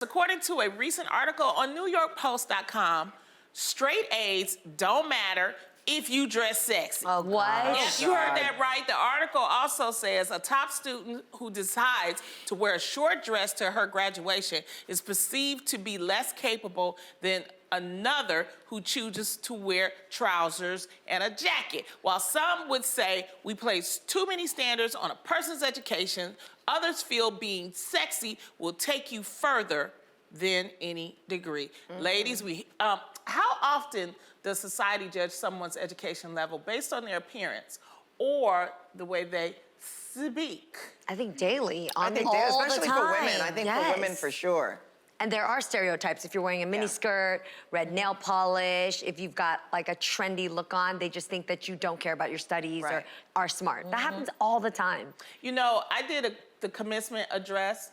According to a recent article on NewYorkPost.com, straight A's don't matter if you dress sexy. Oh, What? Yes, you heard that right. The article also says a top student who decides to wear a short dress to her graduation is perceived to be less capable than another who chooses to wear trousers and a jacket. While some would say we place too many standards on a person's education, others feel being sexy will take you further than any degree. Ladies, how often does society judge someone's education level based on their appearance or the way they speak? I think daily, I think all especially the for time. women. I think for women for sure. And there are stereotypes. If you're wearing a mini skirt, red nail polish, if you've got like a trendy look on, they just think that you don't care about your studies or are smart. That happens all the time. You know, I did the commencement address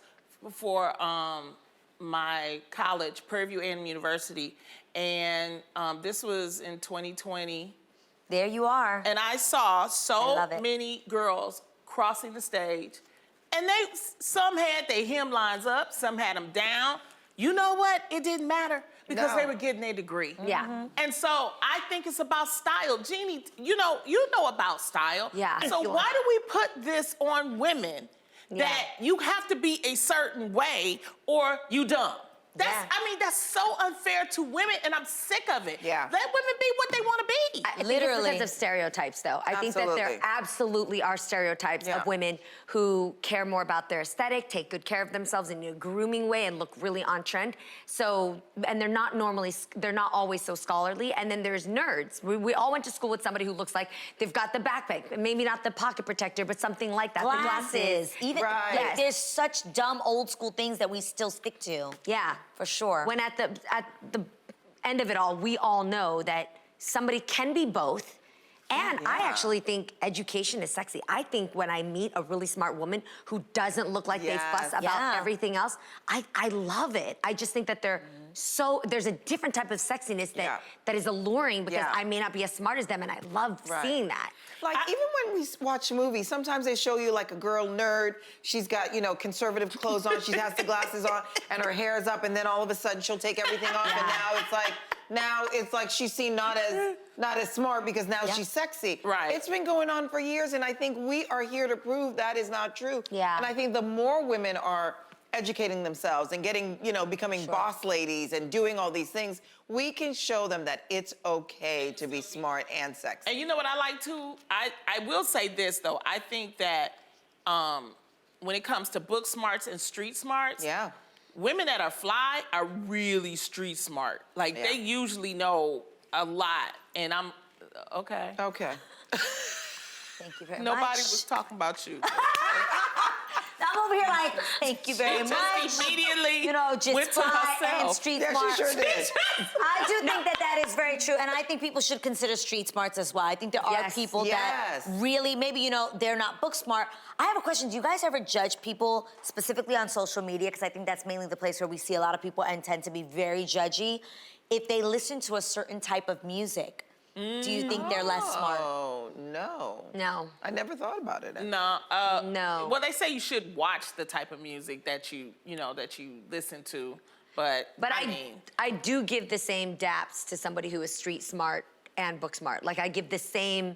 for my college, Prairie View A&M University, and this was in 2020. There you are. And I saw so many girls crossing the stage, and some had their hemlines up, some had them down. You know what? It didn't matter because they were getting their degree. Yeah. And so I think it's about style. Genie, you know about style. Yeah. So why do we put this on women that you have to be a certain way or you dumb? I mean, that's so unfair to women, and I'm sick of it. Yeah. Let women be what they want to be. I think it's because of stereotypes, though. I think that there absolutely are stereotypes of women who care more about their aesthetic, take good care of themselves in a grooming way, and look really on trend. So, and they're not always so scholarly. And then there's nerds. We all went to school with somebody who looks like they've got the backpack, maybe not the pocket protector, but something like that. Glasses. Even there's such dumb old school things that we still stick to. Yeah. For sure. When at the end of it all, we all know that somebody can be both. And I actually think education is sexy. I think when I meet a really smart woman who doesn't look like they fuss about everything else, I love it. I just think that there's a different type of sexiness that is alluring because I may not be as smart as them, and I love seeing that. Like, even when we watch movies, sometimes they show you like a girl nerd. She's got, you know, conservative clothes on. She has the glasses on, and her hair is up, and then all of a sudden she'll take everything off, and now it's like she's seen not as smart because now she's sexy. Right. It's been going on for years, and I think we are here to prove that is not true. Yeah. And I think the more women are educating themselves and getting, you know, becoming boss ladies and doing all these things, we can show them that it's okay to be smart and sexy. And you know what I like too? I will say this though. I think that when it comes to book smarts and street smarts, women that are fly are really street smart. Like they usually know a lot. And I'm okay. Okay. Thank you very much. Nobody was talking about you. I'm over here like, thank you very much. Just immediately you know, just went to fly herself. and street smarts. She sure did. I do think that is very true, and I think people should consider street smarts as well. I think there are people that really, maybe, you know, they're not book smart. I have a question. Do you guys ever judge people specifically on social media? Because I think that's mainly the place where we see a lot of people and tend to be very judgy. If they listen to a certain type of music, do you think they're less smart? Oh, no. No. I never thought about it. No. No. Well, they say you should watch the type of music that you listen to, but I mean, I do give the same daps to somebody who is street smart and book smart. Like I give the same,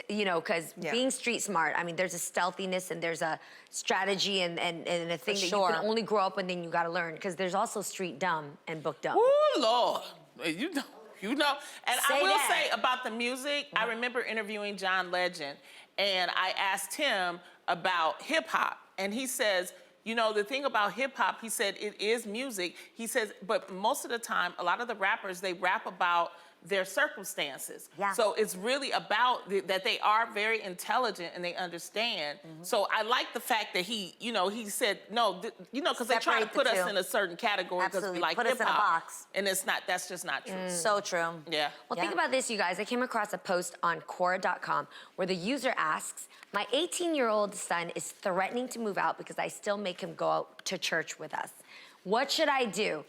you know, because being street smart, I mean, there's a stealthiness and there's a strategy and a thing that you can only grow up and then you got to learn. Because there's also street dumb and book dumb. Oh Lord, you know. And I will say about the music, I remember interviewing John Legend, and I asked him about hip hop, and he says, you know, the thing about hip hop, he said, it is music. He says, but most of the time, a lot of the rappers, they rap about their circumstances. So it's really about that they are very intelligent and they understand. So I like the fact that he, you know, he said, no, you know, because they try to put us in a certain category because we like hip-hop. Put us in a box. And that's just not true. So true. Yeah. Well, think about this, you guys. I came across a post on Quora.com where the user asks, my 18-year-old son is threatening to move out because I still make him go out to church with us. What should I do?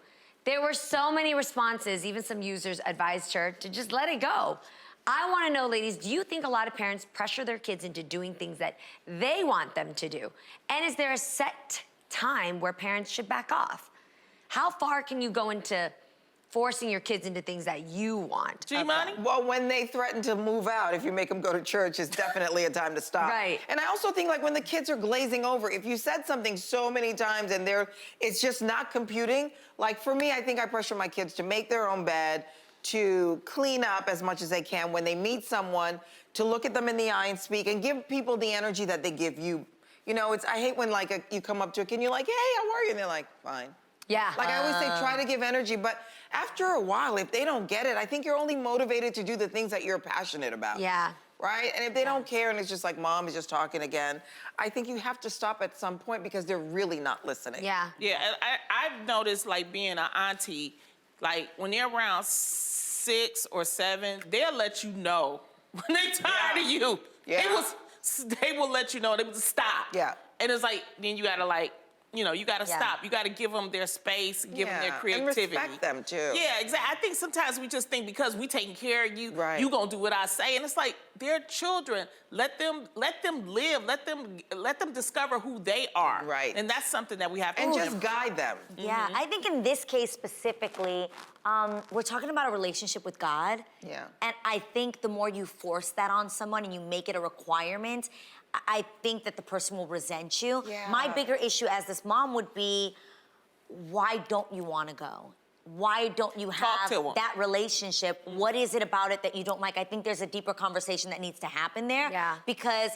There were so many responses. Even some users advised her to just let it go. I want to know, ladies, do you think a lot of parents pressure their kids into doing things that they want them to do? And is there a set time where parents should back off? How far can you go into forcing your kids into things that you want? G-Money? Well, when they threaten to move out, if you make them go to church, it's definitely a time to stop. Right. And I also think like when the kids are glazing over, if you said something so many times and it's just not computing, like for me, I think I pressure my kids to make their own bed, to clean up as much as they can when they meet someone, to look at them in the eye and speak and give people the energy that they give you. You know, I hate when like you come up to a kid and you're like, hey, how are you? And they're like, fine. Yeah. Like I always say, try to give energy, but after a while, if they don't get it, I think you're only motivated to do the things that you're passionate about. Yeah. Right? And if they don't care and it's just like mom is just talking again, I think you have to stop at some point because they're really not listening. Yeah. Yeah, I've noticed like being an auntie, like when they're around 6 or 7, they'll let you know when they're tired of you. Yeah. They will let you know. They will just stop. Yeah. And it's like, then you gotta like, you know, you gotta stop. You gotta give them their space, give them their creativity. And respect them too. Yeah, exactly. I think sometimes we just think because we taking care of you, Right. you gonna do what I say. And it's like, they're children. Let them live. Let them discover who they are. Right. And that's something that we have to And do. just guide them. Yeah, I think in this case specifically, we're talking about a relationship with God. Yeah. And I think the more you force that on someone and you make it a requirement, I think that the person will resent you. Yeah. My bigger issue as this mom would be, why don't you want to go? Why don't you have to 'em. that relationship? What is it about it that you don't like? I think there's a deeper conversation that needs to happen there. Yeah. Because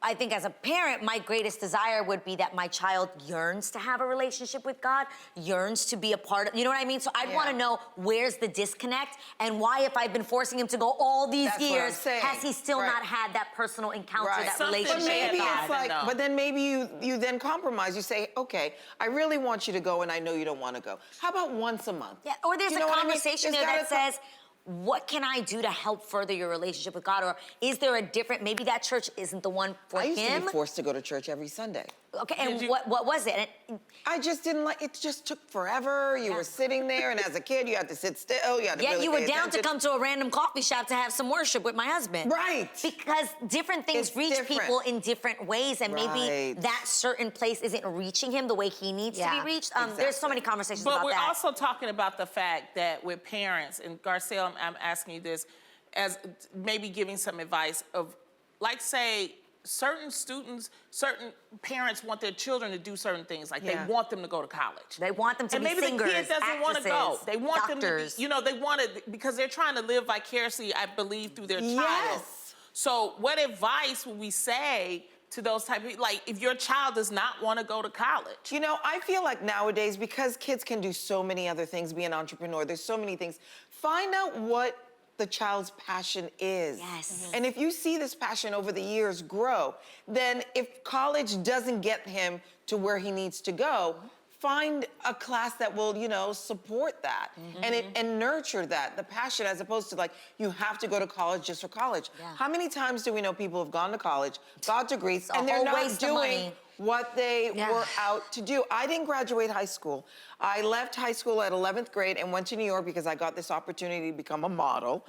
I think as a parent, my greatest desire would be that my child yearns to have a relationship with God, yearns to be a part of, you know what I mean? So I'd want to know where's the disconnect and why, if I've been forcing him to go all these That's what I'm years, saying. has he still Right. not had that personal encounter, Right. that Something But relationship maybe with God? it's like, No. but then maybe you then compromise. You say, okay, I really want you to go and I know you don't want to go. How about once a month? Yeah, or there's You a know what I mean? conversation There's there that gotta says, what can I do to help further your relationship with God? Or is there a different, maybe that church isn't the one for I used to him? be forced to go to church every Sunday. Okay, and you- what was it? And I just didn't like, it just took forever. You were sitting there, and as a kid, you had to sit still. You had to yet really you were pay down to attention. come to a random coffee shop to have some worship with my husband. Right. Because different things It's reach different. people in different ways, and maybe Right. that certain place isn't reaching him the way he needs to be Yeah. reached. There's so many conversations But about we're that. also talking about the fact that with parents, and Garcelle, I'm asking you this, as maybe giving some advice of, like say, certain parents want their children to do certain things, like Yeah. they want them to go to college. They want them to and be maybe singers, the kid doesn't want to go. actresses, They want them doctors. to be, you know, they want it because they're trying to live vicariously, I believe, through their child. Yes. So what advice would we say to those type of, like, if your child does not want to go to college? You know, I feel like nowadays, because kids can do so many other things, be an entrepreneur, there's so many things, find out what the child's passion is. Yes. And if you see this passion over the years grow, then if college doesn't get him to where he needs to go, find a class that will, you know, support that and nurture that, the passion, as opposed to like, you have to go to college just for college. Yeah. How many times do we know people have gone to college, got degrees, a and they're whole not waste of doing money. what they Yeah. were out to do? I didn't graduate high school. I left high school at 11th grade and went to New York because I got this opportunity to become a model.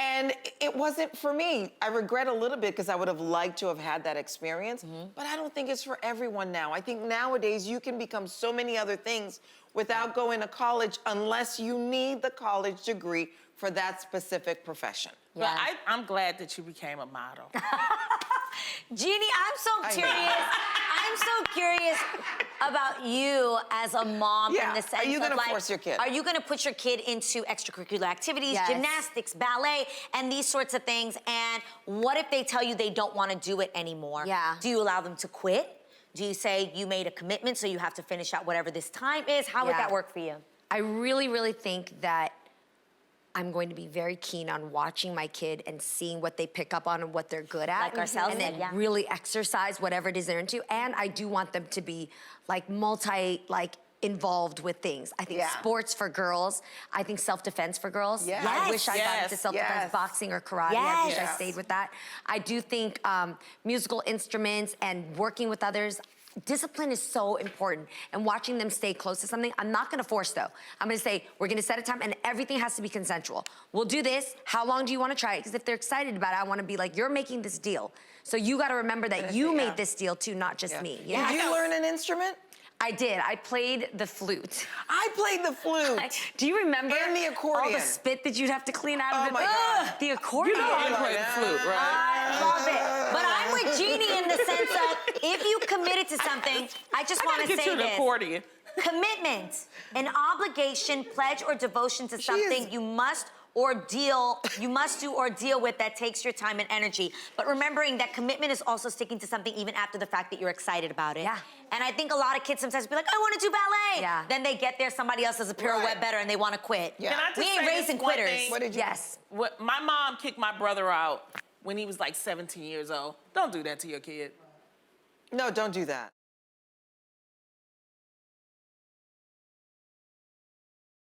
And it wasn't for me. I regret a little bit because I would have liked to have had that experience, but I don't think it's for everyone now. I think nowadays you can become so many other things without going to college unless you need the college degree for that specific profession. But I'm glad that you became a model. Jeannie, I'm so curious about you as a mom Yeah. in the sense Are you gonna of like, force your kid? Are you gonna put your kid into extracurricular activities, Yes. gymnastics, ballet, and these sorts of things? And what if they tell you they don't wanna do it anymore? Yeah. Do you allow them to quit? Do you say you made a commitment so you have to finish out whatever this time is? How would Yeah. that work for you? I really, really think that I'm going to be very keen on watching my kid and seeing what they pick up on and what they're good at. Like Garcelle and said, then yeah. really exercise whatever it is they're into. And I do want them to be like involved with things. I think Yeah. sports for girls. I think self-defense for girls. Yes. I wish I got Yes. into self-defense, Yes. boxing or karate. I wish I Yes. stayed with that. I do think musical instruments and working with others. Discipline is so important, and watching them stay close to something. I'm not gonna force though. I'm gonna say, we're gonna set a time and everything has to be consensual. We'll do this, how long do you wanna try it? Because if they're excited about it, I wanna be like, you're making this deal. So you gotta remember that you Yeah. made this deal too, not just me. You know? Did you learn an instrument? I did. I played the flute. I played the flute. Do you remember And the accordion. all the spit that you'd have to clean out of Oh the my God. The accordion. You know I play the flute, right? I love it. But I'm with Genie in the sense of if you committed to something, I just want to Get say you an this. accordion. Commitment, an obligation, pledge, or devotion to something is- you must do or deal with that takes your time and energy. But remembering that commitment is also sticking to something even after the fact that you're excited about it. Yeah. And I think a lot of kids sometimes be like, I want to do ballet. Yeah. Then they get there, somebody else does a pirouette Right. better, and they want to quit. Yeah. Can I just We ain't say this raising one quitters. thing? What did you Yes. My mom kicked my brother out when he was like 17 years old. Don't do that to your kid. No, don't do that.